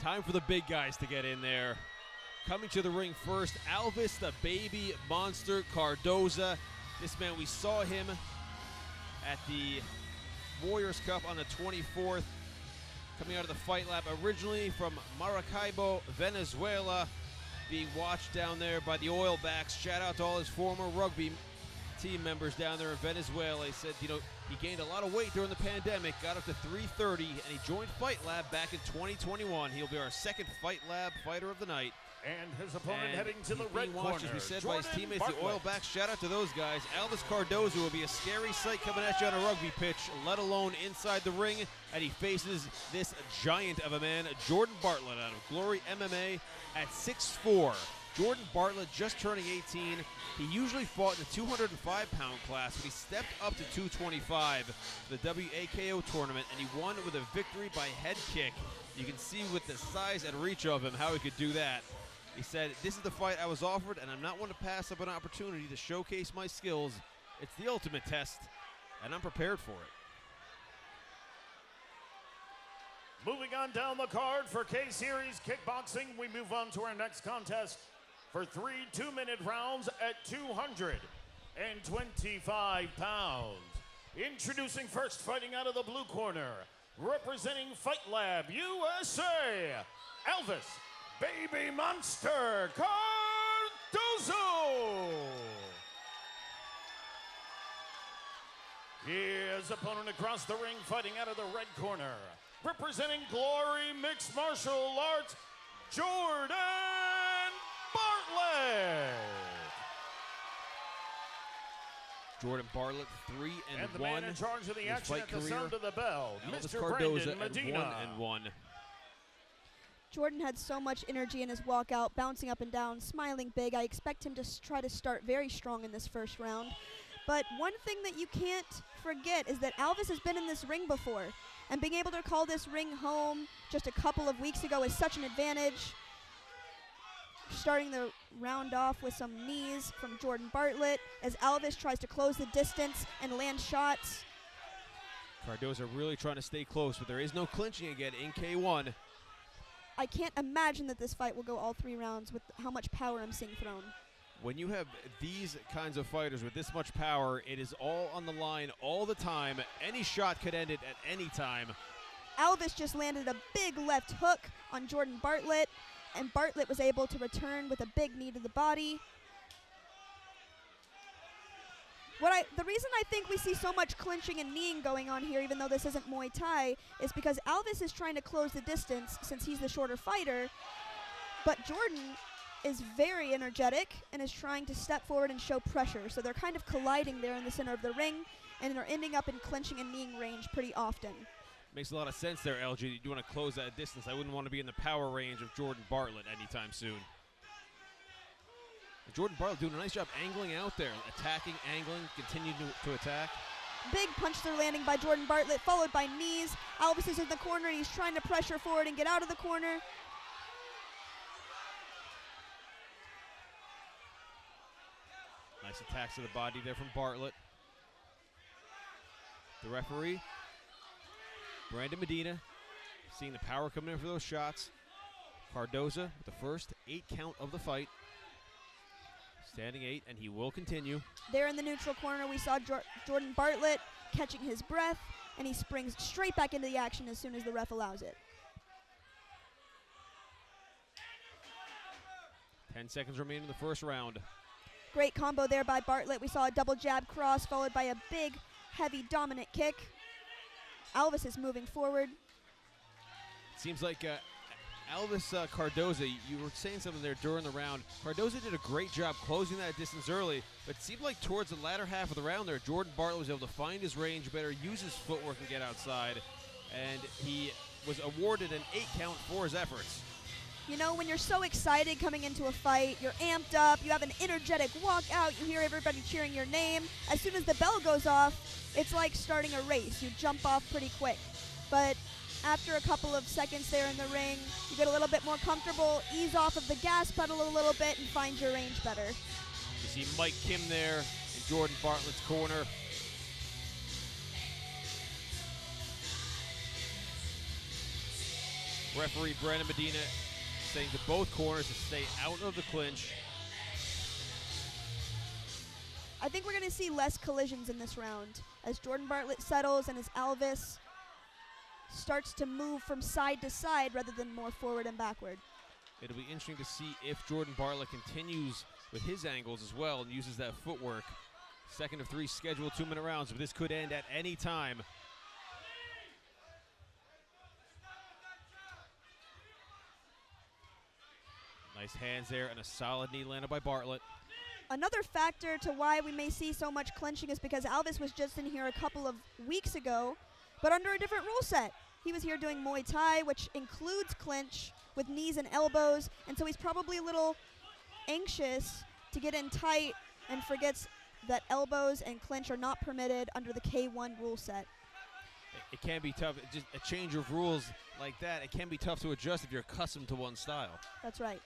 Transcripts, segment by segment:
Time for the big guys to get in there. Coming to the ring first, Alvis the Baby Monster Cardozo. This man, we saw him at the Warriors Cup on the 24th. Coming out of the Fight Lab, originally from Maracaibo, Venezuela. Being watched down there by the Oilbacks. Shout out to all his former rugby team members down there in Venezuela. He said, he gained a lot of weight during the pandemic, got up to 330, and he joined Fight Lab back in 2021. He'll be our second Fight Lab fighter of the night. And his opponent heading to the red corner, as we said, by his teammates, Bartlett. the Oilbacks. Shout out to those guys. Alvis Cardozo will be a scary sight coming at you on a rugby pitch, let alone inside the ring. And he faces this giant of a man, Jordan Bartlett, out of Glory MMA at 6'4". Jordan Bartlett just turning 18. He usually fought in the 205-pound class, but he stepped up to 225 for the WAKO tournament, and he won with a victory by head kick. You can see with the size and reach of him how he could do that. He said, "This is the fight I was offered, and I'm not one to pass up an opportunity to showcase my skills. It's the ultimate test, and I'm prepared for it." Moving on down the card for K-Series Kickboxing, we move on to our next contest for 3 2-minute rounds at 225 pounds. Introducing first, fighting out of the blue corner, representing Fight Lab USA, Alvis Baby Monster Cardozo. His opponent across the ring, fighting out of the red corner, representing Glory Mixed Martial Arts, Jordan Bartlett. Jordan Bartlett, 3-1. And the man in charge of the action at the sound of the bell, Alvis Mr. Cardozo Brandon Medina. at 1-1. Jordan had so much energy in his walkout, bouncing up and down, smiling big. I expect him to try to start very strong in this first round. But one thing that you can't forget is that Alvis has been in this ring before, and being able to call this ring home just a couple of weeks ago is such an advantage. Starting the round off with some knees from Jordan Bartlett as Alvis tries to close the distance and land shots. Cardozo really trying to stay close, but there is no clinching again in K1. I can't imagine that this fight will go all 3 rounds with how much power I'm seeing thrown. When you have these kinds of fighters with this much power, it is all on the line all the time. Any shot could end it at any time. Alvis just landed a big left hook on Jordan Bartlett, and Bartlett was able to return with a big knee to the body. The reason I think we see so much clinching and kneeing going on here, even though this isn't Muay Thai, is because Alvis is trying to close the distance since he's the shorter fighter, but Jordan is very energetic and is trying to step forward and show pressure. So they're kind of colliding there in the center of the ring, and they're ending up in clinching and kneeing range pretty often. Makes a lot of sense there, LG. You want to close that distance. I wouldn't want to be in the power range of Jordan Bartlett anytime soon. Jordan Bartlett doing a nice job angling out there, attacking, angling, continuing to attack. Big punch they're landing by Jordan Bartlett, followed by knees. Alvis is in the corner, and he's trying to pressure forward and get out of the corner. Nice attacks to the body there from Bartlett. The referee, Brandon Medina, seeing the power coming in for those shots. Cardozo with the first 8 count of the fight. Standing 8, and he will continue. There in the neutral corner, we saw Jordan Bartlett catching his breath, and he springs straight back into the action as soon as the ref allows it. 10 seconds remaining in the first round. Great combo there by Bartlett. We saw a double jab cross followed by a big, heavy, dominant kick. Alvis is moving forward. Seems like Alvis Cardozo, you were saying something there during the round. Cardozo did a great job closing that distance early, but it seemed like towards the latter half of the round there, Jordan Bartlett was able to find his range better, use his footwork and get outside, and he was awarded an 8 count for his efforts. You know, when you're so excited coming into a fight, you're amped up, you have an energetic walkout, you hear everybody cheering your name. As soon as the bell goes off, it's like starting a race. You jump off pretty quick. But after a couple of seconds there in the ring, you get a little bit more comfortable, ease off of the gas pedal a little bit, and find your range better. You see Mike Kim there in Jordan Bartlett's corner. Referee Brandon Medina saying to both corners to stay out of the clinch. I think we're going to see less collisions in this round as Jordan Bartlett settles and as Alvis starts to move from side to side rather than more forward and backward. It'll be interesting to see if Jordan Bartlett continues with his angles as well and uses that footwork. Second of 3 scheduled 2-minute rounds, but this could end at any time. Nice hands there and a solid knee landed by Bartlett. Another factor to why we may see so much clinching is because Alvis was just in here a couple of weeks ago, but under a different rule set. He was here doing Muay Thai, which includes clinch with knees and elbows, and so he's probably a little anxious to get in tight and forgets that elbows and clinch are not permitted under the K1 rule set. It can be tough. Just a change of rules like that, it can be tough to adjust if you're accustomed to one style. That's right.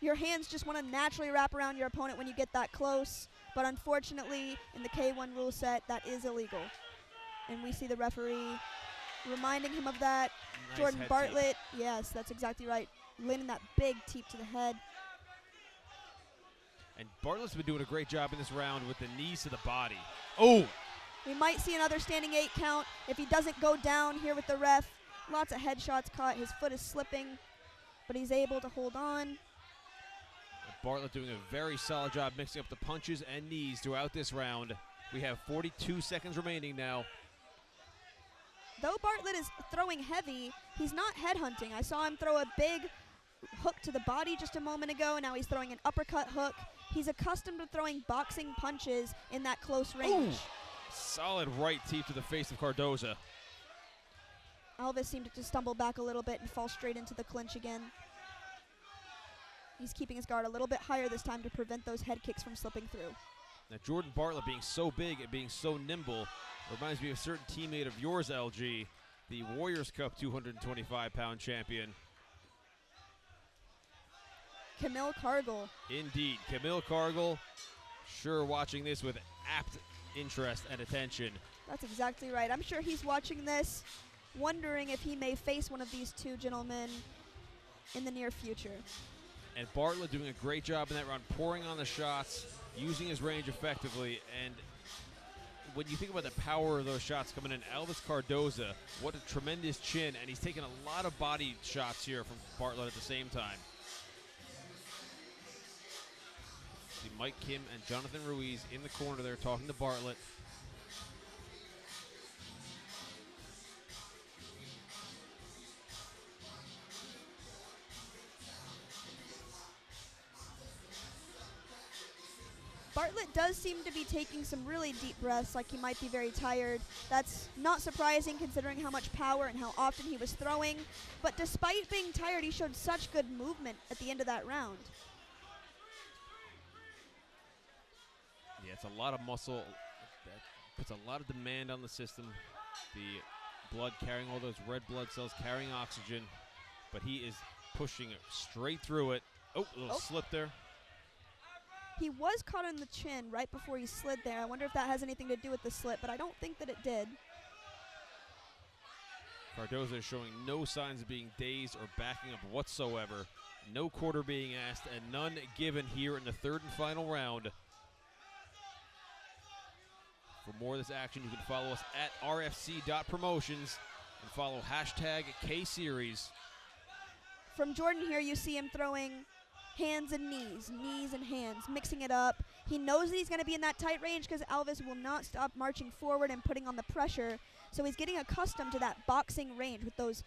Your hands just want to naturally wrap around your opponent when you get that close, but unfortunately, in the K1 rule set, that is illegal. And we see the referee reminding him of that. Nice Jordan head Bartlett, yes, that's exactly right, landing that big teep to the head. And Bartlett's been doing a great job in this round with the knees to the body. Oh! We might see another standing 8 count if he doesn't go down here with the ref. Lots of headshots caught. His foot is slipping, but he's able to hold on. Bartlett doing a very solid job mixing up the punches and knees throughout this round. We have 42 seconds remaining now. Though Bartlett is throwing heavy, he's not headhunting. I saw him throw a big hook to the body just a moment ago. Now he's throwing an uppercut hook. He's accustomed to throwing boxing punches in that close range. Ooh. Solid right teep to the face of Cardozo. Alvis seemed to stumble back a little bit and fall straight into the clinch again. He's keeping his guard a little bit higher this time to prevent those head kicks from slipping through. Now Jordan Bartlett being so big and being so nimble reminds me of a certain teammate of yours, LG, the Warriors Cup 225-pound champion. Camille Cargill. Indeed, Camille Cargill, sure watching this with apt interest and attention. That's exactly right. I'm sure he's watching this, wondering if he may face one of these two gentlemen in the near future. And Bartlett doing a great job in that round, pouring on the shots, using his range effectively. And when you think about the power of those shots coming in, Alvis Cardozo, what a tremendous chin, and he's taking a lot of body shots here from Bartlett at the same time. See Mike Kim and Jonathan Ruiz in the corner there talking to Bartlett. Bartlett does seem to be taking some really deep breaths, like he might be very tired. That's not surprising considering how much power and how often he was throwing. But despite being tired, he showed such good movement at the end of that round. Yeah, it's a lot of muscle. That puts a lot of demand on the system. The blood carrying all those red blood cells, carrying oxygen. But he is pushing it straight through it. Oh, a little slip there. He was caught on the chin right before he slid there. I wonder if that has anything to do with the slip, but I don't think that it did. Cardozo is showing no signs of being dazed or backing up whatsoever. No quarter being asked and none given here in the third and final round. For more of this action, you can follow us at rfc.promotions and follow #KSeries. From Jordan here, you see him throwing hands and knees and hands, mixing it up. He knows that he's going to be in that tight range because Alvis will not stop marching forward and putting on the pressure. So he's getting accustomed to that boxing range with those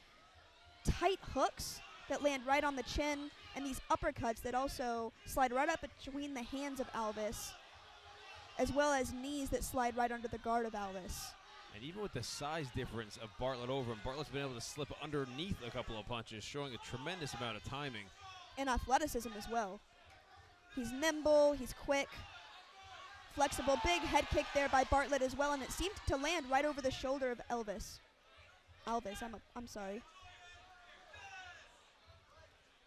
tight hooks that land right on the chin and these uppercuts that also slide right up between the hands of Alvis, as well as knees that slide right under the guard of Alvis. And even with the size difference of Bartlett over him, Bartlett's been able to slip underneath a couple of punches, showing a tremendous amount of timing. And athleticism as well. He's nimble, he's quick, flexible. Big head kick there by Bartlett as well, and it seemed to land right over the shoulder of Alvis, I'm sorry.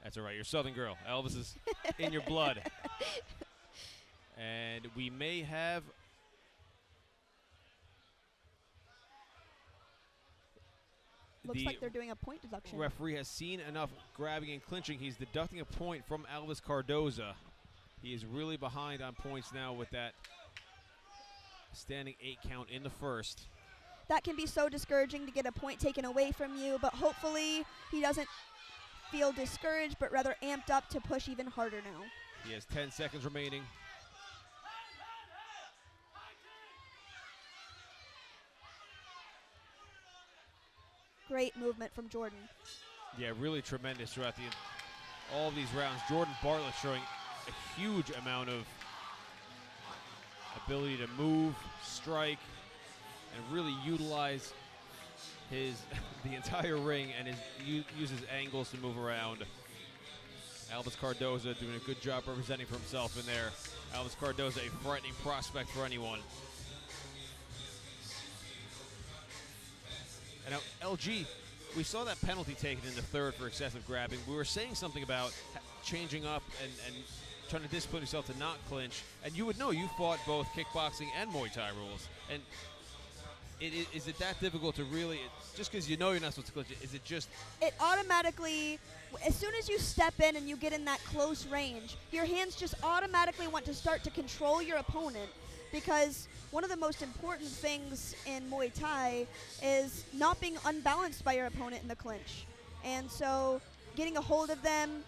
That's all right, you're a Southern girl. Elvis is in your blood. And we may have Looks like they're doing a point deduction. Referee has seen enough grabbing and clinching. He's deducting a point from Alvis Cardozo. He is really behind on points now with that standing 8 count in the first. That can be so discouraging to get a point taken away from you, but hopefully he doesn't feel discouraged, but rather amped up to push even harder now. He has 10 seconds remaining. Great movement from Jordan. Yeah, really tremendous throughout all of these rounds. Jordan Bartlett showing a huge amount of ability to move, strike, and really utilize the entire ring and uses angles to move around. Alvis Cardozo doing a good job representing for himself in there. Alvis Cardozo, a frightening prospect for anyone. And now, LG, we saw that penalty taken in the third for excessive grabbing. We were saying something about changing up and trying to discipline yourself to not clinch. And you would know, you fought both kickboxing and Muay Thai rules. And is it that difficult to really, just because you know you're not supposed to clinch, is it just? It automatically, as soon as you step in and you get in that close range, your hands just automatically want to start to control your opponent, because one of the most important things in Muay Thai is not being unbalanced by your opponent in the clinch. And so getting a hold of them,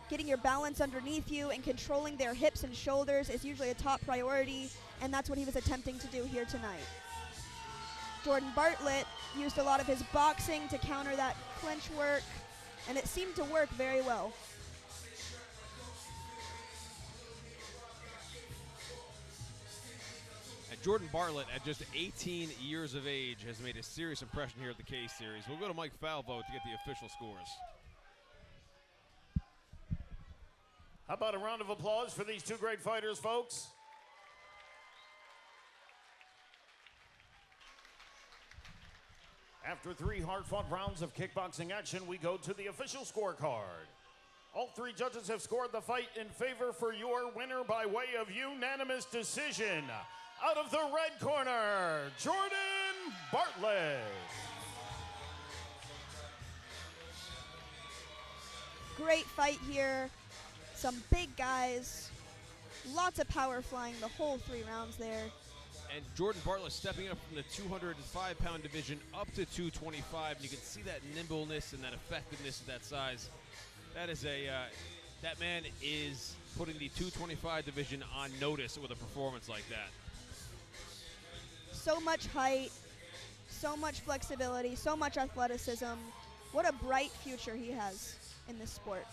getting your balance underneath you, and controlling their hips and shoulders is usually a top priority, and that's what he was attempting to do here tonight. Jordan Bartlett used a lot of his boxing to counter that clinch work, and it seemed to work very well. And Jordan Bartlett, at just 18 years of age, has made a serious impression here at the K-Series. We'll go to Mike Falvo to get the official scores. How about a round of applause for these two great fighters, folks? After 3 hard-fought rounds of kickboxing action, we go to the official scorecard. All 3 judges have scored the fight in favor for your winner by way of unanimous decision. Out of the red corner, Jordan Bartlett. Great fight here. Some big guys. Lots of power flying the whole 3 rounds there. And Jordan Bartlett stepping up from the 205-pound division up to 225. And you can see that nimbleness and that effectiveness at that size. That is that man is putting the 225 division on notice with a performance like that. So much height, so much flexibility, so much athleticism. What a bright future he has in this sport.